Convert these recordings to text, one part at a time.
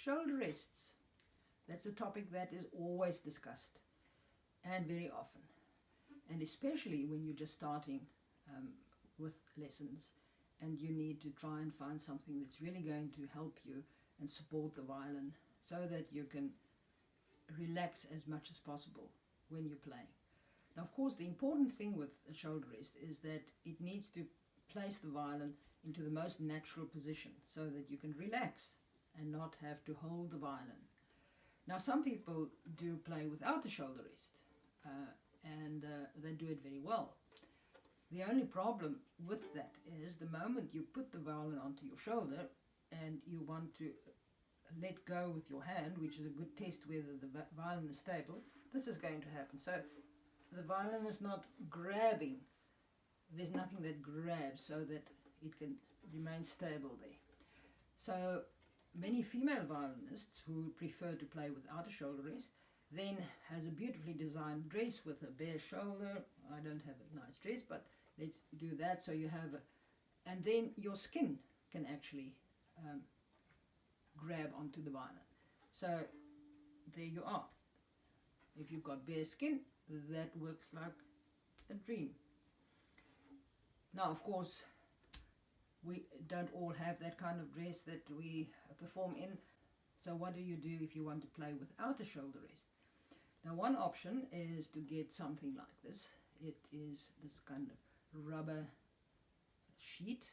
Shoulder rests. That's a topic that is always discussed and very often, and especially when you're just starting with lessons and you need to try and find something that's really going to help you and support the violin so that you can relax as much as possible when you're playing. Now, of course, the important thing with a shoulder rest is that it needs to place the violin into the most natural position so that you can relax and not have to hold the violin. Now, some people do play without a shoulder rest, and they do it very well. The only problem with that is the moment you put the violin onto your shoulder and you want to let go with your hand, which is a good test whether the violin is stable, this is going to happen. So the violin is not grabbing. There's nothing that grabs so that it can remain stable there. So many female violinists who prefer to play without a shoulder rest then has a beautifully designed dress with a bare shoulder. I don't have a nice dress, but let's do that. So you have and then your skin can actually grab onto the violin. So there you are. If you've got bare skin, that works like a dream. Now, of course, we don't all have that kind of dress that we perform in. So what do you do if you want to play without a shoulder rest? Now, one option is to get something like this. It is this kind of rubber sheet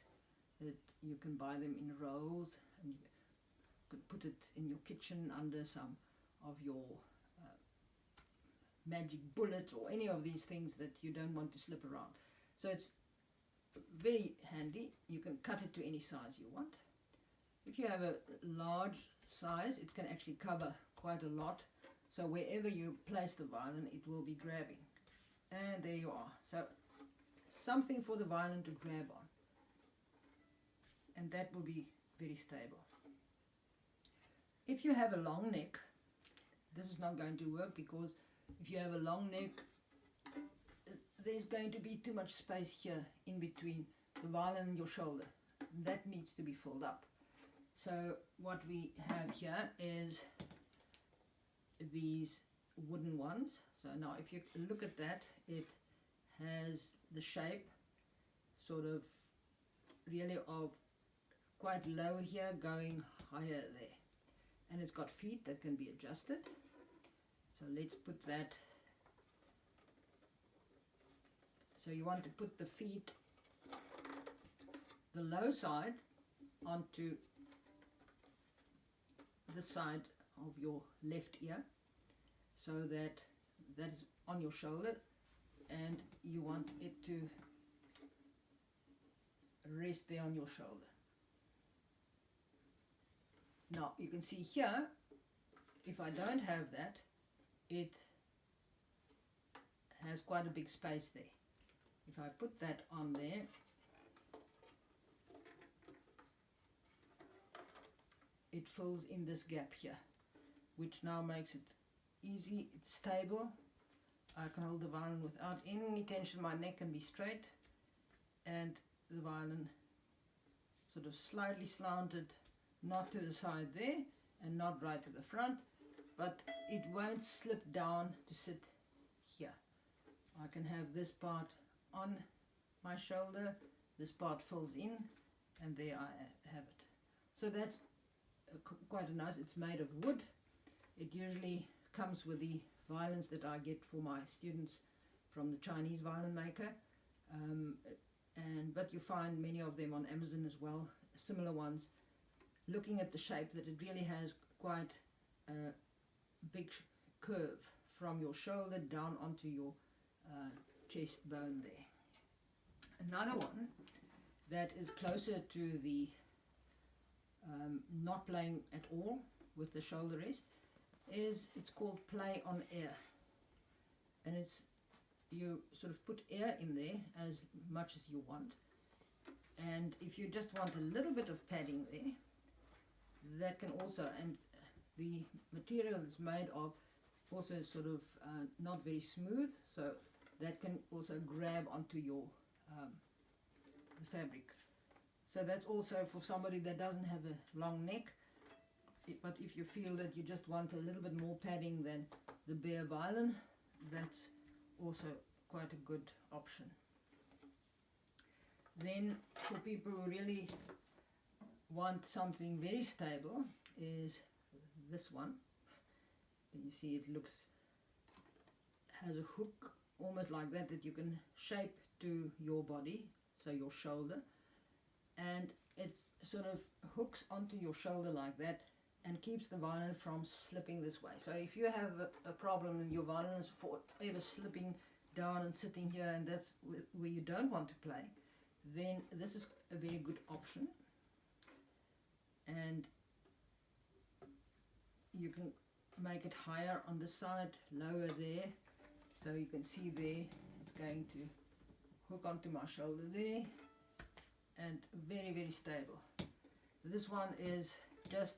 that you can buy them in rolls, and you could put it in your kitchen under some of your magic bullet or any of these things that you don't want to slip around. So it's very handy. You can cut it to any size you want. If you have a large size, it can actually cover quite a lot. So wherever you place the violin, it will be grabbing. And there you are. So something for the violin to grab on. And that will be very stable. If you have a long neck, this is not going to work, because if you have a long neck, there's going to be too much space here in between the violin and your shoulder. That needs to be filled up. So what we have here is these wooden ones. So now if you look at that, it has the shape sort of really of quite low here going higher there. And it's got feet that can be adjusted. So let's put that. So you want to put the feet, the low side, onto the side of your left ear, so that that is on your shoulder, and you want it to rest there on your shoulder. Now you can see here, if I don't have that, it has quite a big space there. If I put that on there, it fills in this gap here, which now makes it easy. It's stable. I can hold the violin without any tension. My neck can be straight, and the violin sort of slightly slanted, not to the side there and not right to the front, but it won't slip down to sit here. I can have this part on my shoulder, this part fills in, and there I have it. So that's quite a nice. It's made of wood. It usually comes with the violins that I get for my students from the Chinese violin maker, but you find many of them on Amazon as well, similar ones. Looking at the shape, that it really has quite a big curve from your shoulder down onto your chest bone there. Another one that is closer to the not playing at all with the shoulder rest it's called PlayOnAir, and it's, you sort of put air in there as much as you want, and if you just want a little bit of padding there, that can also, and the material it's made of also sort of not very smooth, so that can also grab onto your the fabric. So that's also for somebody that doesn't have a long neck, but if you feel that you just want a little bit more padding than the bare violin, that's also quite a good option. Then for people who really want something very stable is this one. You see it has a hook almost like that you can shape to your body, so your shoulder, and it sort of hooks onto your shoulder like that and keeps the violin from slipping this way. So if you have a problem and your violin is forever slipping down and sitting here, and that's where you don't want to play, then this is a very good option. And you can make it higher on this side, lower there, so you can see there it's going to hook onto my shoulder there, and very, very stable. This one is just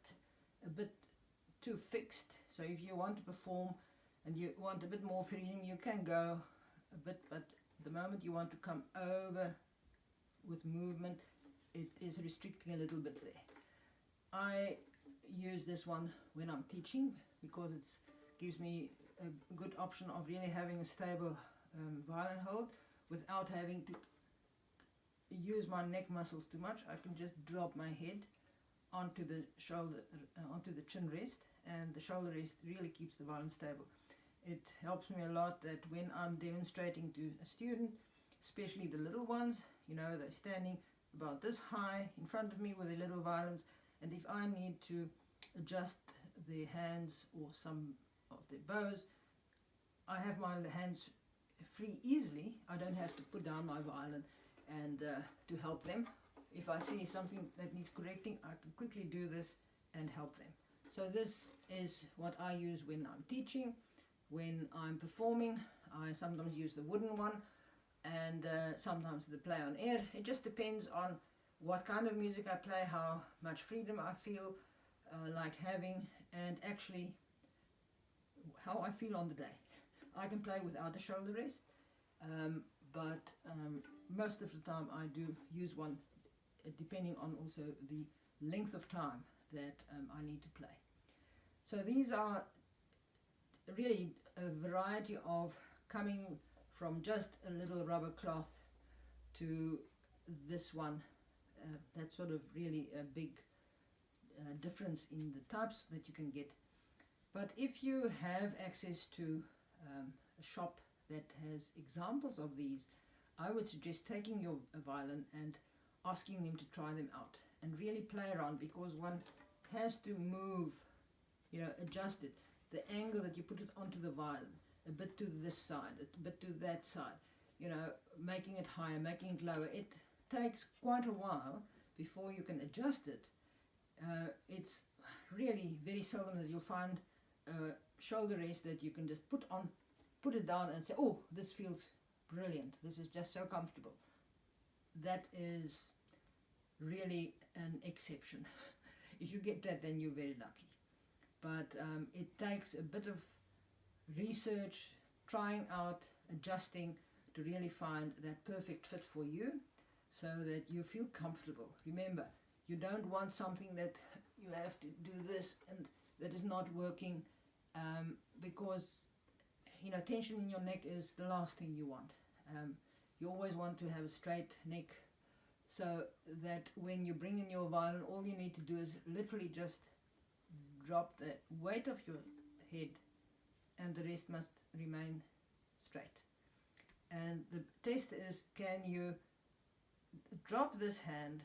a bit too fixed, so if you want to perform and you want a bit more freedom, you can go a bit, but the moment you want to come over with movement, it is restricting a little bit there. I use this one when I'm teaching because it gives me a good option of really having a stable violin hold without having to use my neck muscles too much. I can just drop my head onto the shoulder, onto the chin rest, and the shoulder rest really keeps the violin stable. It helps me a lot that when I'm demonstrating to a student, especially the little ones, you know, they're standing about this high in front of me with their little violins, and if I need to adjust their hands or some of their bows, I have my hands free easily. I don't have to put down my violin and to help them. If I see something that needs correcting, I can quickly do this and help them. So this is what I use when I'm teaching. When I'm performing, I sometimes use the wooden one and sometimes the PlayOnAir. It just depends on what kind of music I play, how much freedom I feel like having, and actually how I feel on the day. I can play without a shoulder rest, but most of the time I do use one, depending on also the length of time that I need to play. So these are really a variety of coming from just a little rubber cloth to this one. That's sort of really a big difference in the types that you can get. But if you have access to a shop that has examples of these, I would suggest taking your violin and asking them to try them out and really play around, because one has to move, you know, adjust it, the angle that you put it onto the violin, a bit to this side, a bit to that side, you know, making it higher, making it lower. It takes quite a while before you can adjust it. It's really very seldom that you'll find a shoulder rest that you can just put it down and say, oh, this feels brilliant, this is just so comfortable. That is really an exception. If you get that, then you're very lucky. But it takes a bit of research, trying out, adjusting to really find that perfect fit for you so that you feel comfortable. Remember, you don't want something that you have to do this and that is not working, because, you know, tension in your neck is the last thing you want. You always want to have a straight neck, so that when you bring in your violin, all you need to do is literally just drop the weight of your head, and the rest must remain straight. And the test is, can you drop this hand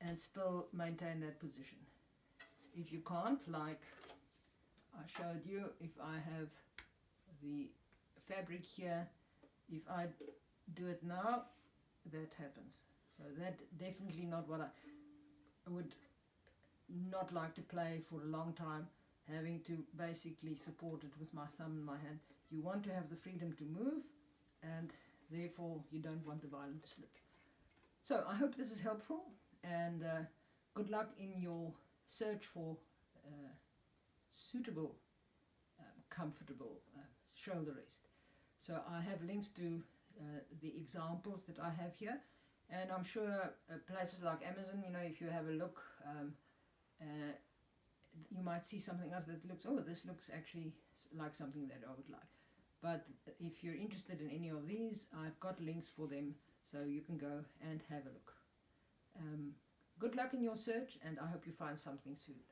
and still maintain that position? If you can't, like I showed you, if I have the fabric here, if I do it now, that happens. So that definitely not what I would not like to play for a long time, having to basically support it with my thumb in my hand. You want to have the freedom to move, and therefore you don't want the violin to slip. So I hope this is helpful, and good luck in your search for suitable, comfortable shoulder rest. So I have links to the examples that I have here, and I'm sure places like Amazon, you know, if you have a look, you might see something else that looks, oh, this looks actually like something that I would like. But if you're interested in any of these, I've got links for them, so you can go and have a look. Good luck in your search, and I hope you find something soon.